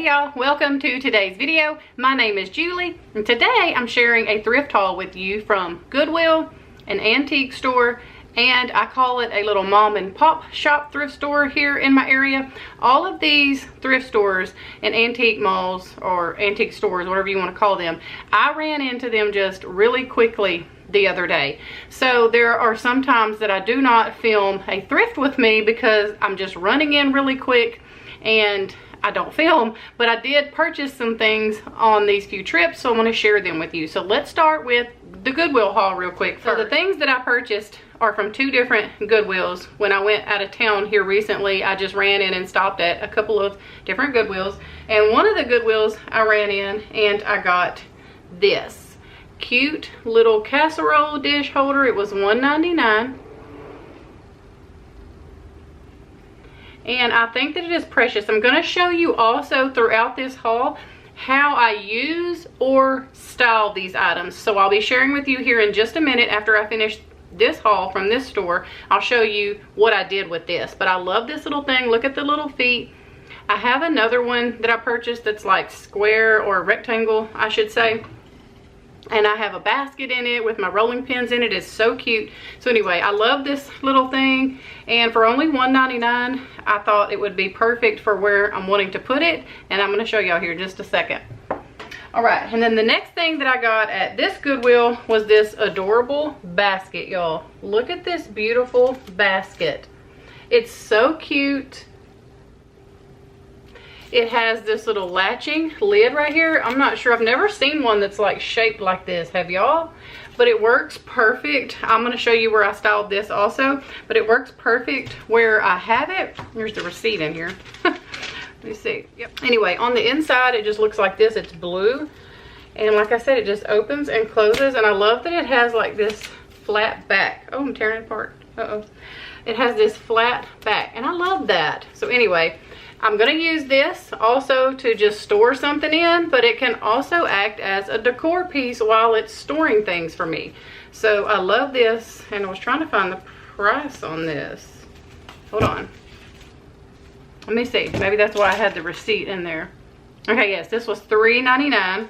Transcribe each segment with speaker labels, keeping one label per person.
Speaker 1: Hey y'all, welcome to today's video. My name is Julie and today I'm sharing a thrift haul with you from Goodwill, an antique store, and I call it a little mom and pop shop thrift store here in my area. All of these thrift stores and antique malls or antique stores, whatever you want to call them, I ran into them just really quickly the other day. So there are some times that I do not film a thrift with me because I'm just running in really quick and I don't film, but I did purchase some things on these few trips, so I want to share them with you. So let's start with the Goodwill haul real quick. So the things that I purchased are from two different Goodwills. When I went out of town here recently, I just ran in and stopped at a couple of different Goodwills. And one of the Goodwills I ran in and I got this cute little casserole dish holder. It was $1.99. And I think that it is precious. I'm going to show you also throughout this haul how I use or style these items. So I'll be sharing with you here in just a minute after I finish this haul from this store. I'll show you what I did with this. But I love this little thing. Look at the little feet. I have another one that I purchased that's like square or rectangle, I should say. And I have a basket in it with my rolling pins in it. It's so cute. So anyway, I love this little thing. And for only $1.99, I thought it would be perfect for where I'm wanting to put it. And I'm going to show y'all here in just a second. All right. And then the next thing that I got at this Goodwill was this adorable basket, y'all. Look at this beautiful basket. It's so cute. It has this little latching lid right here. I'm not sure. I've never seen one that's like shaped like this. Have y'all? But it works perfect. I'm going to show you where I styled this also. But it works perfect where I have it. Here's the receipt in here. Let me see. Yep. Anyway, on the inside, it just looks like this. It's blue. And like I said, it just opens and closes. And I love that it has like this flat back. Oh, I'm tearing it apart. Uh-oh. It has this flat back. And I love that. So anyway, I'm going to use this also to just store something in, but it can also act as a decor piece while it's storing things for me. So I love this, and I was trying to find the price on this. Hold on. Let me see. Maybe that's why I had the receipt in there. Okay, yes, this was $3.99.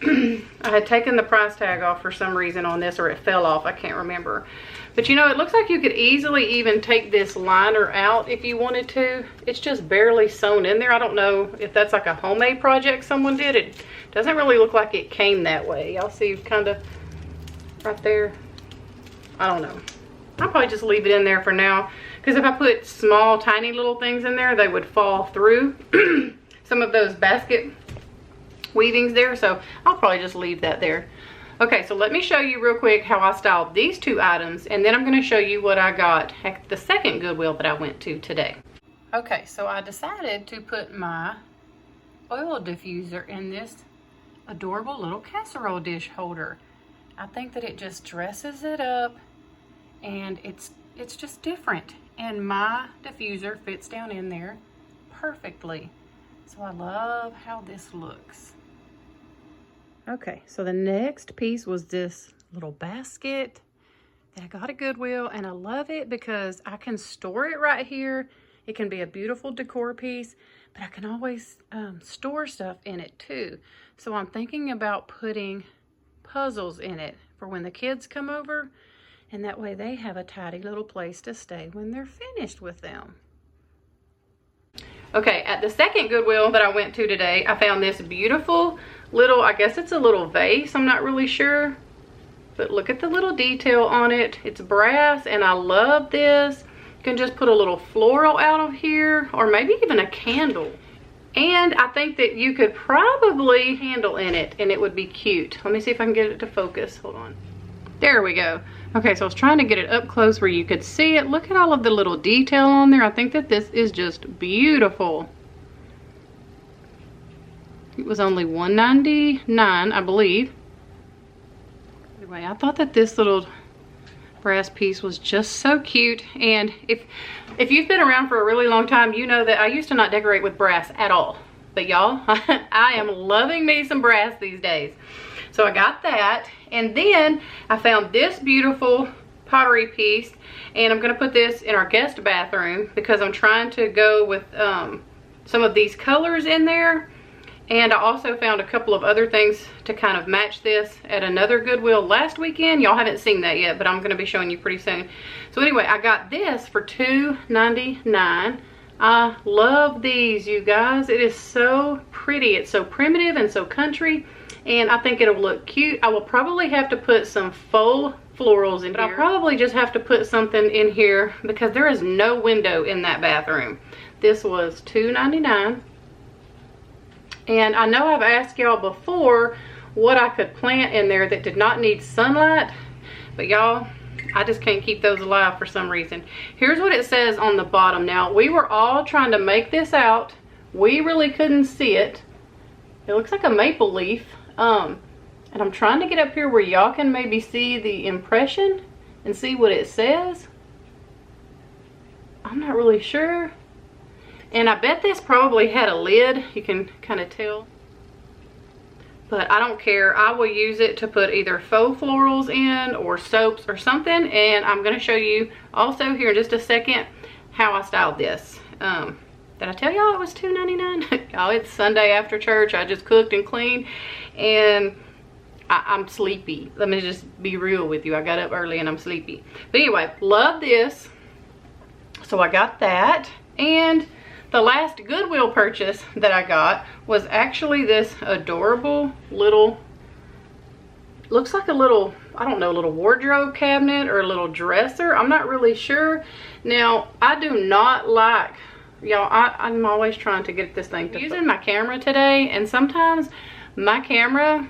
Speaker 1: I had taken the price tag off for some reason on this, or it fell off. I can't remember. But you know, it looks like you could easily even take this liner out if you wanted to. It's just barely sewn in there. I don't know if that's like a homemade project someone did. It doesn't really look like it came that way. Y'all see kind of right there? I don't know. I'll probably just leave it in there for now. Because if I put small, tiny little things in there, they would fall through some of those basket weavings there. So I'll probably just leave that there. Okay, so let me show you real quick how I styled these two items, and then I'm going to show you what I got at the second Goodwill that I went to today. Okay, so I decided to put my oil diffuser in this adorable little casserole dish holder. I think that it just dresses it up, and it's just different. And my diffuser fits down in there perfectly. So I love how this looks. Okay, so the next piece was this little basket that I got at Goodwill, and I love it because I can store it right here. It can be a beautiful decor piece, but I can always store stuff in it too. So I'm thinking about putting puzzles in it for when the kids come over, and that way they have a tidy little place to stay when they're finished with them. Okay, at the second Goodwill that I went to today, I found this beautiful little, I guess it's a little vase, I'm not really sure. But look at the little detail on it. It's brass, and I love this. You can just put a little floral out of here, or maybe even a candle. And I think that you could probably handle in it, and it would be cute. Let me see if I can get it to focus. Hold on. There we go. Okay, so I was trying to get it up close where you could see it. Look at all of the little detail on there. I think that this is just beautiful. It was only $1.99, I believe. Anyway, I thought that this little brass piece was just so cute. And if you've been around for a really long time, you know that I used to not decorate with brass at all. But y'all, I am loving me some brass these days. So I got that, and then I found this beautiful pottery piece, and I'm going to put this in our guest bathroom because I'm trying to go with some of these colors in there. And I also found a couple of other things to kind of match this at another Goodwill last weekend. Y'all haven't seen that yet, but I'm going to be showing you pretty soon. So anyway, I got this for $2.99. I love these, you guys. It is so pretty. It's so primitive and so country, and I think it'll look cute. I will probably have to put some faux florals in here. I'll probably just have to put something in here because there is no window in that bathroom. This was $2.99. And I know I've asked y'all before what I could plant in there that did not need sunlight, but y'all, I just can't keep those alive for some reason. Here's what it says on the bottom. Now, we were all trying to make this out. We really couldn't see it. It looks like a maple leaf. And I'm trying to get up here where y'all can maybe see the impression and see what it says. I'm not really sure. And I bet this probably had a lid. You can kind of tell. But I don't care. I will use it to put either faux florals in or soaps or something. And I'm going to show you also here in just a second how I styled this. Did I tell y'all it was $2.99? Y'all, it's Sunday after church. I just cooked and cleaned. And I'm sleepy. Let me just be real with you. I got up early and I'm sleepy. But anyway, love this. So I got that. And the last Goodwill purchase that I got was actually this adorable little, looks like a little, I don't know, little wardrobe cabinet or a little dresser. I'm not really sure. Now, I do not like, y'all, I'm always trying to get this thing to using my camera today, and sometimes my camera,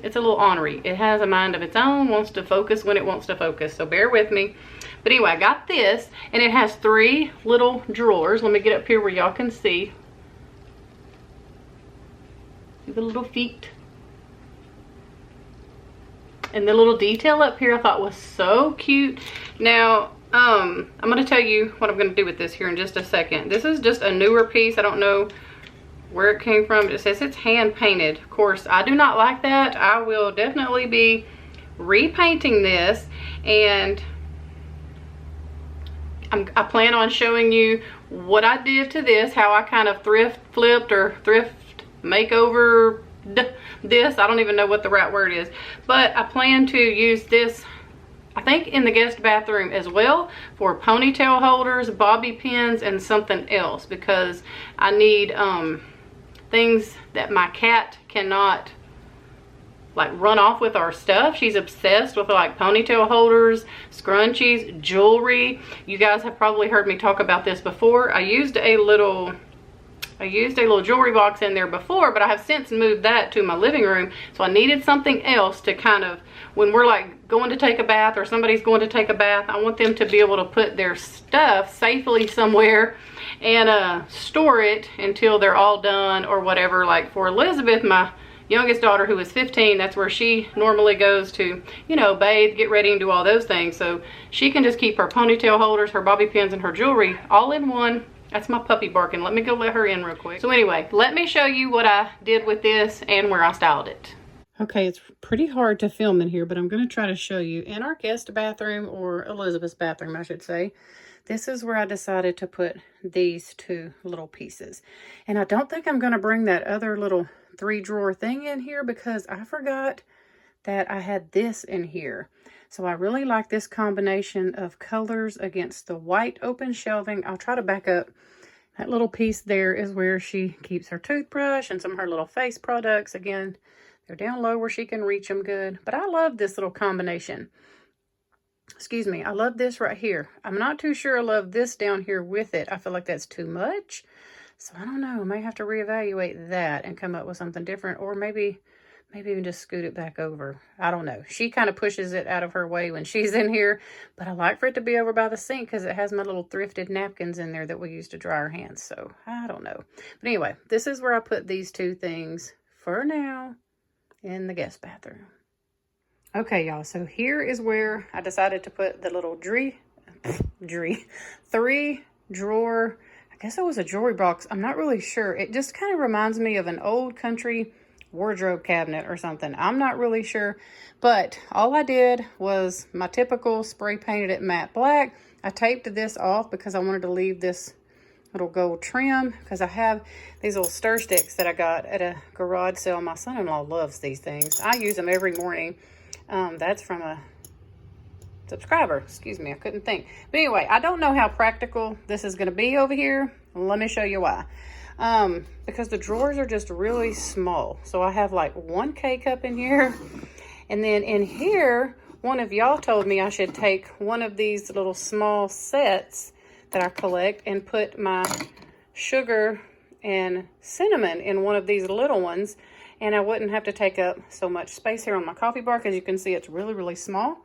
Speaker 1: it's a little ornery. It has a mind of its own, wants to focus when it wants to focus, so bear with me. But anyway, I got this, and it has 3 little drawers. Let me get up here where y'all can see. See the little feet. And the little detail up here I thought was so cute. Now, I'm going to tell you what I'm going to do with this here in just a second. This is just a newer piece. I don't know where it came from. It says it's hand painted. Of course, I do not like that. I will definitely be repainting this, and I plan on showing you what I did to this, how I kind of flipped or thrift makeover this. I don't even know what the right word is, but I plan to use this, I think, in the guest bathroom as well for ponytail holders, bobby pins, and something else, because I need things that my cat cannot like run off with our stuff. She's obsessed with like ponytail holders, scrunchies, jewelry. You guys have probably heard me talk about this before. I used a little jewelry box in there before, but I have since moved that to my living room. So I needed something else to kind of, when we're like going to take a bath or somebody's going to take a bath, I want them to be able to put their stuff safely somewhere and store it until they're all done or whatever. Like for Elizabeth, my youngest daughter, who is 15, that's where she normally goes to, you know, bathe, get ready, and do all those things. So she can just keep her ponytail holders, her bobby pins, and her jewelry all in one. That's my puppy barking. Let me go let her in real quick. So anyway, let me show you what I did with this and where I styled it. Okay, it's pretty hard to film in here, but I'm going to try to show you. In our guest bathroom, or Elizabeth's bathroom, I should say, this is where I decided to put these 2 little pieces. And I don't think I'm going to bring that other little 3-drawer thing in here because I forgot that I had this in here. So I really like this combination of colors against the white open shelving. I'll try to back up. That little piece there is where she keeps her toothbrush and some of her little face products. Again, they're down low where she can reach them good. But I love this little combination. Excuse me, I love this right here. I'm not too sure I love this down here with it. I feel like that's too much. So I don't know, I may have to reevaluate that and come up with something different, or maybe even just scoot it back over. I don't know. She kind of pushes it out of her way when she's in here, but I like for it to be over by the sink because it has my little thrifted napkins in there that we use to dry our hands. So I don't know. But anyway, this is where I put these 2 things for now in the guest bathroom. Okay, y'all, so here is where I decided to put the little 3-drawer, I guess it was a jewelry box. I'm not really sure. It just kind of reminds me of an old country wardrobe cabinet or something. I'm not really sure, but all I did was my typical spray painted it matte black. I taped this off because I wanted to leave this little gold trim, because I have these little stir sticks that I got at a garage sale. My son-in-law loves these things. I use them every morning. That's from a subscriber. Excuse me, I couldn't think. But anyway, I don't know how practical this is going to be over here. Let me show you why. Because the drawers are just really small. So I have like one K-cup in here. And then in here, one of y'all told me I should take one of these little small sets that I collect and put my sugar and cinnamon in one of these little ones, and I wouldn't have to take up so much space here on my coffee bar, because you can see it's really, really small.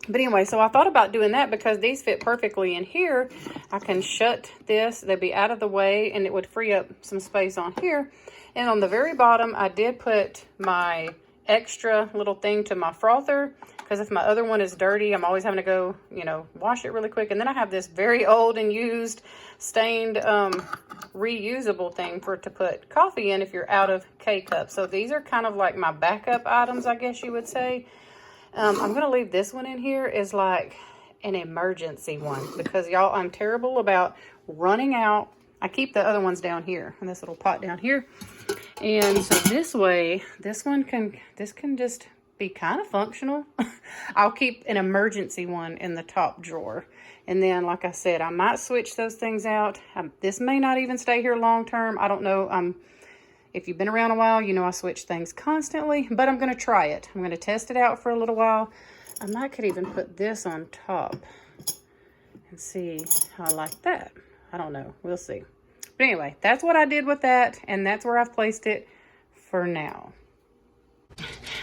Speaker 1: But anyway, so I thought about doing that because these fit perfectly in here. I can shut this, they'd be out of the way, and it would free up some space on here. And on the very bottom, I did put my extra little thing to my frother, because if my other one is dirty, I'm always having to go, you know, wash it really quick. And then I have this very old and used, stained, reusable thing to put coffee in if you're out of K-cups. So these are kind of like my backup items, I guess you would say. I'm going to leave this one in here as like an emergency one, because y'all, I'm terrible about running out. I keep the other ones down here in this little pot down here. And so this way, this can just be kind of functional. I'll keep an emergency one in the top drawer. And then, like I said, I might switch those things out. This may not even stay here long term. I don't know. If you've been around a while, you know I switch things constantly, but I'm going to try it. I'm going to test it out for a little while. I might could even put this on top and see how I like that. I don't know. We'll see. But anyway, that's what I did with that, and that's where I've placed it for now.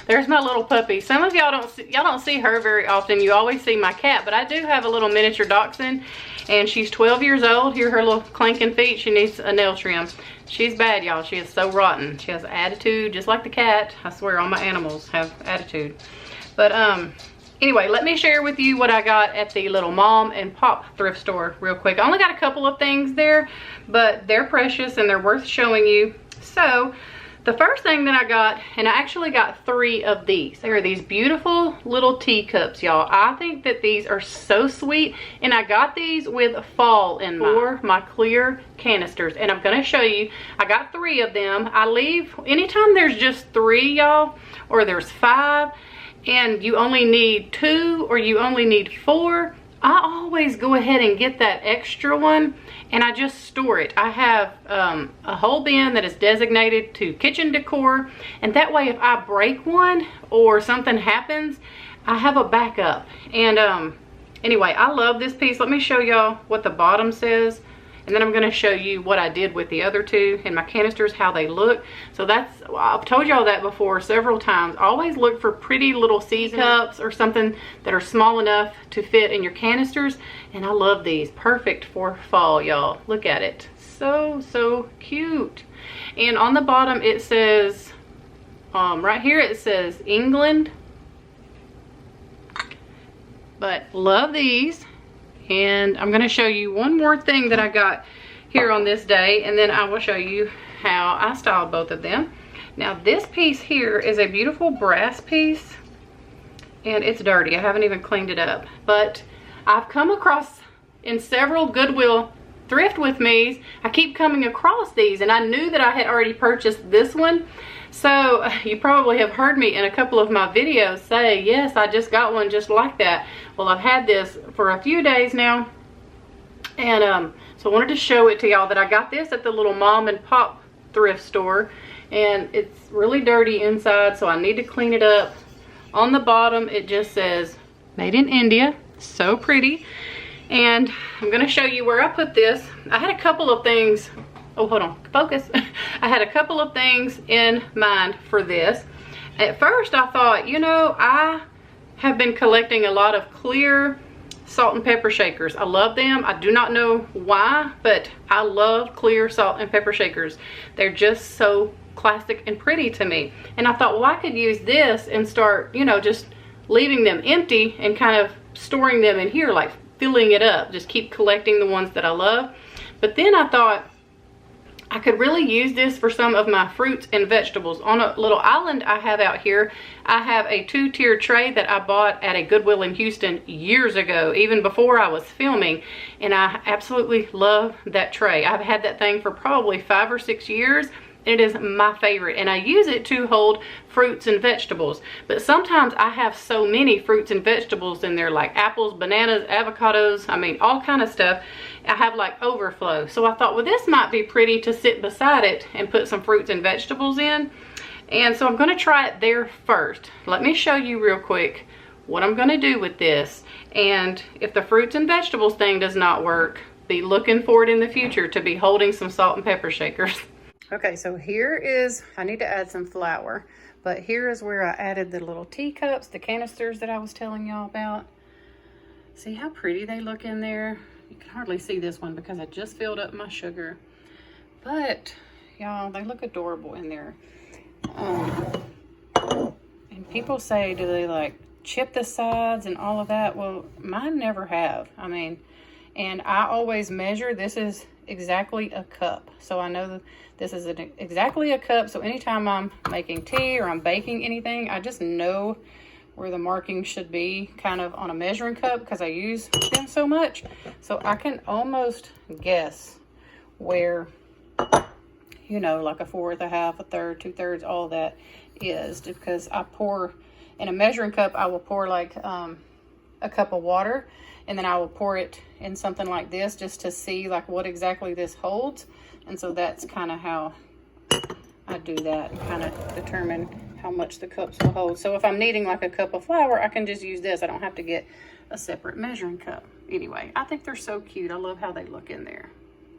Speaker 1: There's my little puppy. Some of y'all don't see her very often. You always see my cat, but I do have a little miniature dachshund, and she's 12 years old. Hear her little clanking feet. She needs a nail trim. She's bad, y'all. She is so rotten. She has attitude, just like the cat. I swear, all my animals have attitude. But anyway, let me share with you what I got at the little mom and pop thrift store real quick. I only got a couple of things there, but they're precious and they're worth showing you. So the first thing that I got, and I actually got 3 of these. They are these beautiful little teacups, y'all. I think that these are so sweet, and I got these with fall in mind for my clear canisters, and I'm gonna show you. I got 3 of them. I leave, anytime there's just 3, y'all, or there's 5, and you only need 2 or you only need 4, I always go ahead and get that extra one, and I just store it. I have a whole bin that is designated to kitchen decor, and that way if I break one or something happens, I have a backup. And anyway, I love this piece. Let me show y'all what the bottom says, and then I'm going to show you what I did with the other 2 in my canisters, how they look. So that's, I've told y'all that before several times. Always look for pretty little season cups or something that are small enough to fit in your canisters. And I love these. Perfect for fall, y'all. Look at it. So, so cute. And on the bottom it says, right here it says England. But love these. And I'm going to show you one more thing that I got here on this day, and then I will show you how I styled both of them. Now this piece here is a beautiful brass piece, and it's dirty. I haven't even cleaned it up, but I've come across in several Goodwill thrift with me's, I keep coming across these, and I knew that I had already purchased this one. So you probably have heard me in a couple of my videos say, yes, I just got one just like that. Well, I've had this for a few days now, and so I wanted to show it to y'all that I got this at the little mom and pop thrift store, and it's really dirty inside, so I need to clean it up. On the bottom it just says made in India. So pretty. And I'm going to show you where I put this. I had a couple of things. Oh, hold on, focus. I had a couple of things in mind for this. At first I thought, you know, I have been collecting a lot of clear salt and pepper shakers. I love them. I do not know why, but I love clear salt and pepper shakers. They're just so classic and pretty to me. And I thought, well, I could use this and start, you know, just leaving them empty and kind of storing them in here, like filling it up. Just keep collecting the ones that I love. But then I thought, I could really use this for some of my fruits and vegetables. On a little island I have out here, I have a 2-tier tray that I bought at a Goodwill in Houston years ago, even before I was filming, and I absolutely love that tray. I've had that thing for probably 5 or 6 years. It is my favorite, and I use it to hold fruits and vegetables. But sometimes I have so many fruits and vegetables in there, like apples, bananas, avocados, I mean, all kind of stuff. I have like overflow. So I thought, well, this might be pretty to sit beside it and put some fruits and vegetables in. And so I'm going to try it there first. Let me show you real quick what I'm going to do with this. And if the fruits and vegetables thing does not work, be looking for it in the future to be holding some salt and pepper shakers. Okay, so here is, I need to add some flour, but here is where I added the little teacups, the canisters that I was telling y'all about. See how pretty they look in there? You can hardly see this one because I just filled up my sugar, but y'all, they look adorable in there. And people say, do they like chip the sides and all of that? Well, mine never have. I mean, and I always measure. This is exactly a cup, so I know that this is exactly a cup. So anytime I'm making tea or I'm baking anything, I just know where the marking should be, kind of on a measuring cup, because I use them so much. So I can almost guess where, you know, like a fourth, a half, a third, 2/3, all that is, because I pour in a measuring cup. I will pour like a cup of water, and then I will pour it in something like this just to see like what exactly this holds. And so that's kind of how I do that, and kind of determine how much the cups will hold. So if I'm needing like a cup of flour, I can just use this. I don't have to get a separate measuring cup. Anyway, I think they're so cute. I love how they look in there.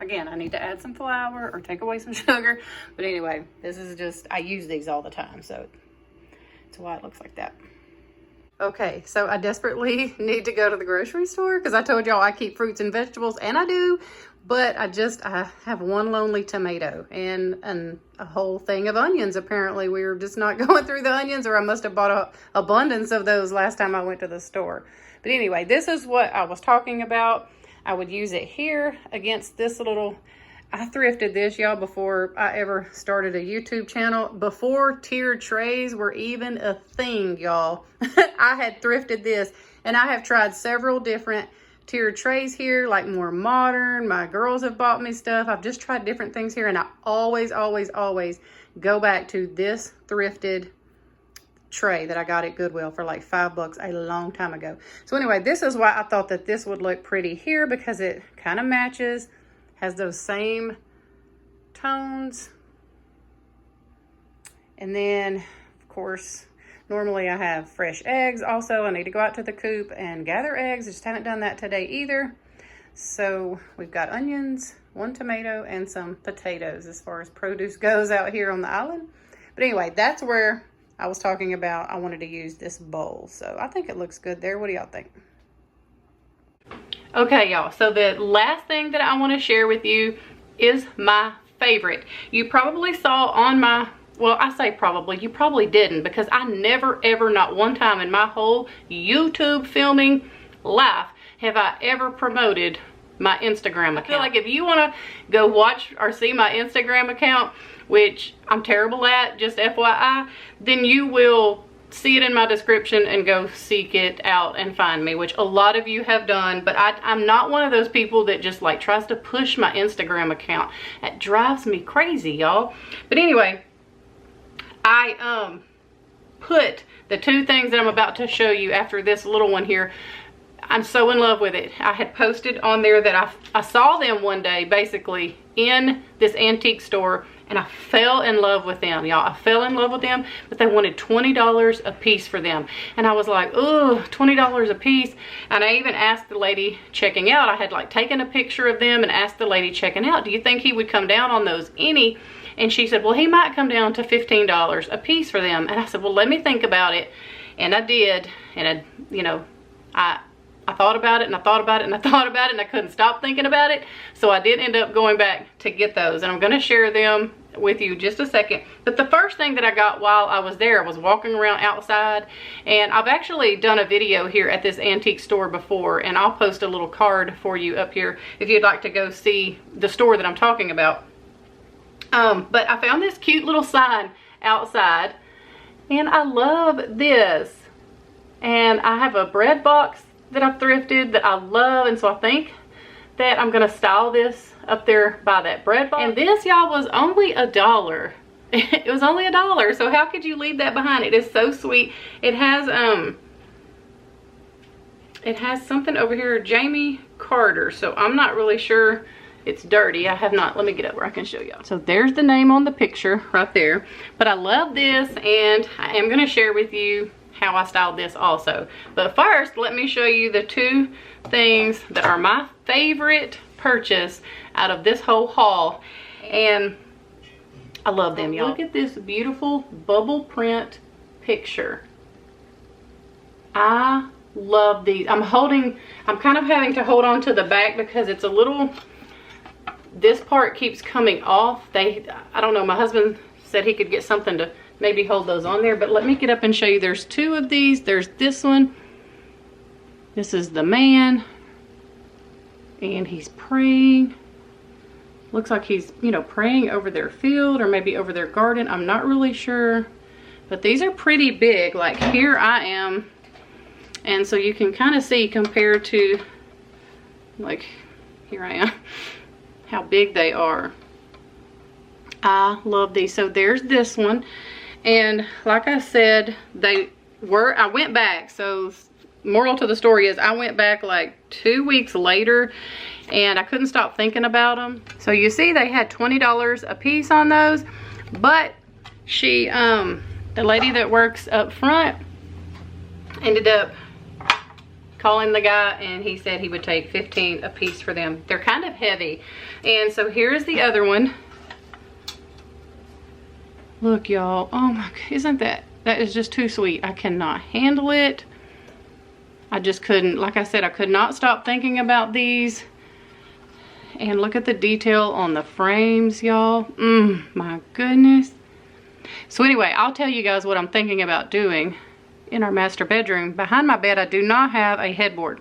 Speaker 1: Again, I need to add some flour or take away some sugar. But anyway, this is just, I use these all the time, so that's why it looks like that. Okay, so I desperately need to go to the grocery store because I told y'all I keep fruits and vegetables, and I do, but I have one lonely tomato and a whole thing of onions. Apparently we were just not going through the onions, or I must have bought an abundance of those last time I went to the store. But anyway, this is what I was talking about. I would use it here against this little, I thrifted this, y'all, before I ever started a YouTube channel. Before tiered trays were even a thing, y'all. I had thrifted this, and I have tried several different tiered trays here, like more modern. My girls have bought me stuff. I've just tried different things here, and I always, always, always go back to this thrifted tray that I got at Goodwill for like $5 a long time ago. So anyway, this is why I thought that this would look pretty here, because it kind of matches, has those same tones. And then, of course, normally I have fresh eggs. Also, I need to go out to the coop and gather eggs. I just haven't done that today either. So we've got onions, 1 tomato, and some potatoes as far as produce goes out here on the island. But anyway, that's where I was talking about I wanted to use this bowl. So I think it looks good there. What do y'all think? Okay, y'all, so the last thing that I want to share with you is my favorite. You probably saw on my, well, I say probably, you probably didn't, because I never, ever, not one time in my whole YouTube filming life have I ever promoted my Instagram account. I feel like if you want to go watch or see my Instagram account, which I'm terrible at, just FYI, then you will see it in my description and go seek it out and find me, which a lot of you have done. But I'm not one of those people that just like tries to push my Instagram account. It drives me crazy, y'all. But anyway, I put the 2 things that I'm about to show you after this little one here. I'm so in love with it. I had posted on there that I saw them one day basically in this antique store, and I fell in love with them, y'all. I fell in love with them, but they wanted $20 a piece for them. And I was like, oh, $20 a piece. And I even asked the lady checking out, I had like taken a picture of them and asked the lady checking out, do you think he would come down on those any? And she said, well, he might come down to $15 a piece for them. And I said, well, let me think about it. And I did. And I thought about it, and I thought about it, and I thought about it, and I couldn't stop thinking about it. So I did end up going back to get those, and I'm going to share them with you just a second. But the first thing that I got while I was there, I was walking around outside, and I've actually done a video here at this antique store before, and I'll post a little card for you up here if you'd like to go see the store that I'm talking about. But I found this cute little sign outside, and I love this. And I have a bread box that I've thrifted that I love, and so I think that I'm gonna style this up there by that bread box. And this, y'all, was only $1. It was only $1, so how could you leave that behind? It is so sweet. It has something over here, Jamie Carter, so I'm not really sure. It's dirty. I have not, let me get up where I can show y'all. So there's the name on the picture right there. But I love this, and I am gonna share with you how I styled this also. But first, let me show you the two things that are my favorite purchase out of this whole haul. And I love them, y'all. Look at this beautiful bubble print picture. I love these. I'm kind of having to hold on to the back because it's a little, this part keeps coming off. I don't know, my husband said he could get something to maybe hold those on there, but let me get up and show you. There's two of these. There's this one. This is the man, and he's praying. Looks like he's, you know, praying over their field or maybe over their garden. I'm not really sure, but these are pretty big. Like, here I am, and so you can kind of see compared to, like, here I am, how big they are. I love these. So there's this one, and like I said, I went back. So moral to the story is I went back like 2 weeks later, and I couldn't stop thinking about them. So you see they had $20 a piece on those, but she, the lady that works up front, ended up calling the guy, and he said he would take 15 a piece for them. They're kind of heavy. And so here's the other one. Look, y'all. Oh my God, isn't that is just too sweet. I cannot handle it. I just couldn't, like I said, I could not stop thinking about these. And look at the detail on the frames, y'all. My goodness. So anyway, I'll tell you guys what I'm thinking about doing in our master bedroom. Behind my bed, I do not have a headboard.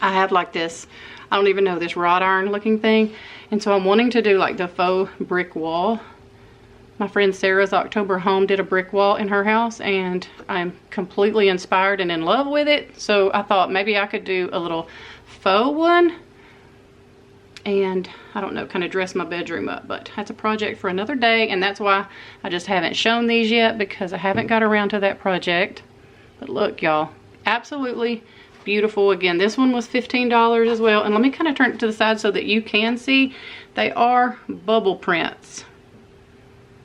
Speaker 1: I have like this, I don't even know, this wrought iron looking thing. And so I'm wanting to do like the faux brick wall. My friend Sarah's October Home did a brick wall in her house, and I'm completely inspired and in love with it. So I thought maybe I could do a little faux one, and I don't know, kind of dress my bedroom up. But that's a project for another day, and that's why I just haven't shown these yet, because I haven't got around to that project. But look, y'all, absolutely beautiful. Again, this one was $15 as well. And let me kind of turn it to the side so that you can see. They are bubble prints.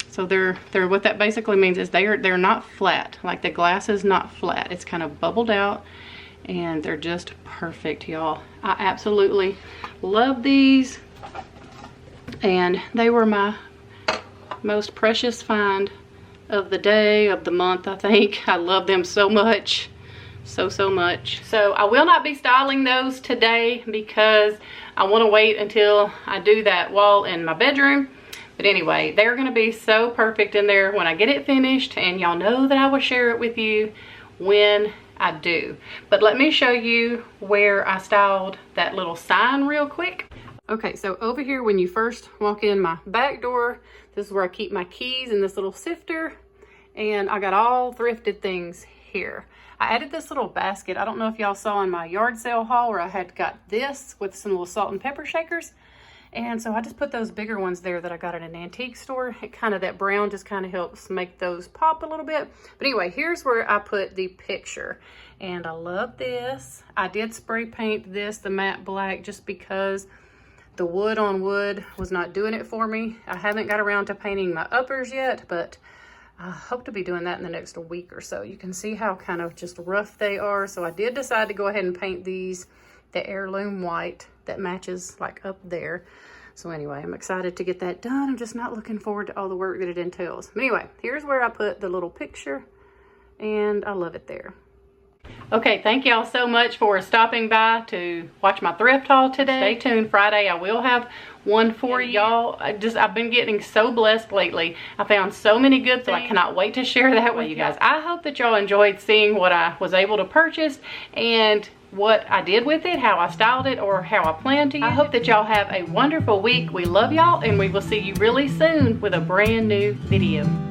Speaker 1: So they're what that basically means is they're not flat. Like, the glass is not flat. It's kind of bubbled out, and they're just perfect, y'all. I absolutely love these, and they were my most precious find of the day, of the month, I think. I love them so much. So much. So I will not be styling those today because I want to wait until I do that wall in my bedroom. But anyway, they're going to be so perfect in there when I get it finished, and y'all know that I will share it with you when I do. But let me show you where I styled that little sign real quick. Okay, so over here when you first walk in my back door, this is where I keep my keys in this little sifter, and I got all thrifted things here. I added this little basket. I don't know if y'all saw in my yard sale haul where I had got this with some little salt and pepper shakers. And so I just put those bigger ones there that I got at an antique store. It kind of, that brown just kind of helps make those pop a little bit. But anyway, here's where I put the picture. And I love this. I did spray paint this, the matte black, just because the wood on wood was not doing it for me. I haven't got around to painting my uppers yet, but I hope to be doing that in the next week or so. You can see how kind of just rough they are. So I did decide to go ahead and paint these the heirloom white that matches like up there. So anyway, I'm excited to get that done. I'm just not looking forward to all the work that it entails. But anyway, here's where I put the little picture, and I love it there. Okay, thank y'all so much for stopping by to watch my thrift haul today. Stay tuned. Friday I will have one for y'all. I've been getting so blessed lately. I found so many good things, so I cannot wait to share that with you guys. I hope that y'all enjoyed seeing what I was able to purchase, and what I did with it, how I styled it, or how I plan to use it. I hope that y'all have a wonderful week. We love y'all, and we will see you really soon with a brand new video.